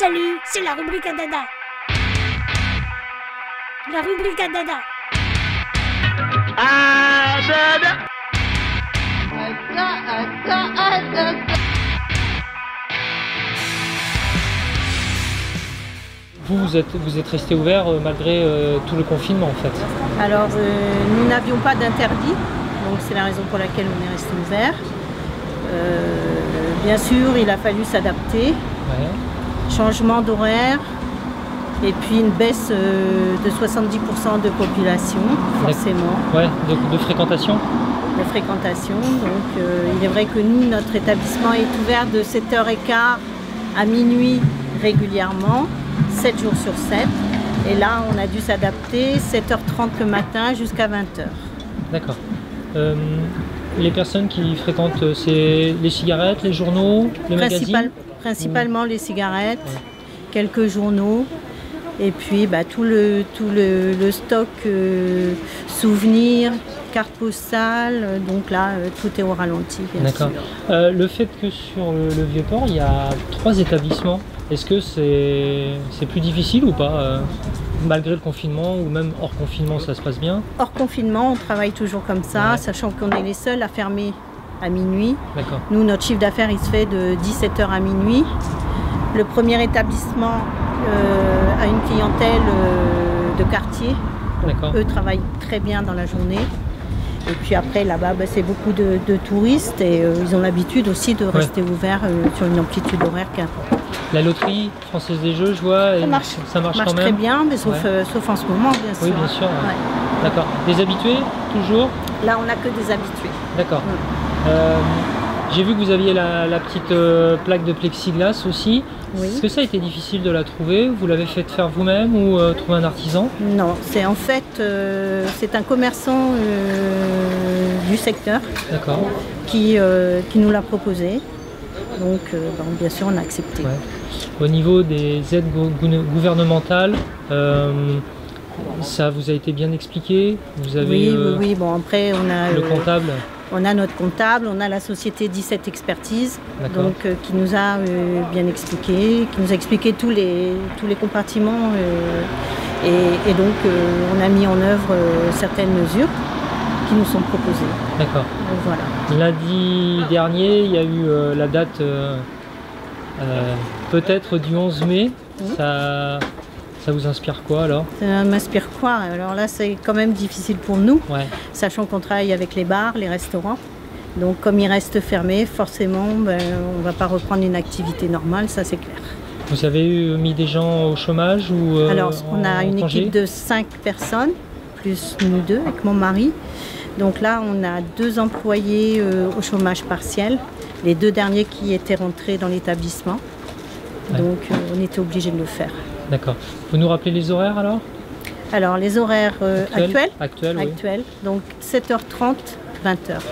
Salut, c'est la rubrique à Dada. La rubrique à Dada. Vous êtes resté ouvert malgré tout le confinement en fait. Alors nous n'avions pas d'interdit, donc c'est la raison pour laquelle on est resté ouvert. Bien sûr, il a fallu s'adapter. Ouais. Changement d'horaire et puis une baisse de 70% de population, forcément. Ouais, de fréquentation. De fréquentation. Donc il est vrai que nous, notre établissement est ouvert de 7h15 à minuit régulièrement, 7 jours sur 7. Et là, on a dû s'adapter 7h30 le matin jusqu'à 20h. D'accord. Les personnes qui fréquentent, c'est les cigarettes, les journaux, les magazines. Principalement les cigarettes, quelques journaux et puis tout le stock souvenirs, cartes postales, donc là tout est au ralenti. D'accord. Le fait que sur le Vieux-Port il y a 3 établissements, est-ce que c'est plus difficile ou pas malgré le confinement ou même hors confinement ça se passe bien? Hors confinement on travaille toujours comme ça, sachant qu'on est les seuls à fermer à minuit. Nous, notre chiffre d'affaires, il se fait de 17h à minuit. Le premier établissement a une clientèle de quartier. Eux travaillent très bien dans la journée. Et puis après, là-bas, c'est beaucoup de touristes et ils ont l'habitude aussi de rester ouverts sur une amplitude horaire qui est importante. La loterie française des jeux, je vois, ça marche quand même très bien, mais sauf en ce moment, bien sûr. Oui, bien sûr. Ouais. D'accord. Des habitués, toujours? Là, on n'a que des habitués. D'accord. J'ai vu que vous aviez la petite plaque de plexiglas aussi. Oui. Est-ce que ça a été difficile de la trouver? Vous l'avez fait faire vous-même ou trouver un artisan? Non, c'est en fait c'est un commerçant du secteur qui nous l'a proposé. Donc bien sûr on a accepté. Ouais. Au niveau des aides gouvernementales, ça vous a été bien expliqué? Vous avez, oui. Bon, après on a le comptable. On a notre comptable, on a la société 17 Expertise, donc qui nous a bien expliqué, qui nous a expliqué tous les compartiments et donc on a mis en œuvre certaines mesures qui nous sont proposées. D'accord. Voilà. Lundi dernier, il y a eu la date peut-être du 11 mai. Ça vous inspire quoi alors? Ça m'inspire quoi? Alors là c'est quand même difficile pour nous, sachant qu'on travaille avec les bars, les restaurants. Donc comme ils restent fermés, forcément on ne va pas reprendre une activité normale, ça c'est clair. Vous avez mis des gens au chômage ou alors on a une équipe de 5 personnes, plus nous deux avec mon mari. Donc là on a 2 employés au chômage partiel, les 2 derniers qui étaient rentrés dans l'établissement. Donc on était obligé de le faire. D'accord. Vous nous rappelez les horaires alors? Alors les horaires actuels, oui. Donc 7h30, 20h.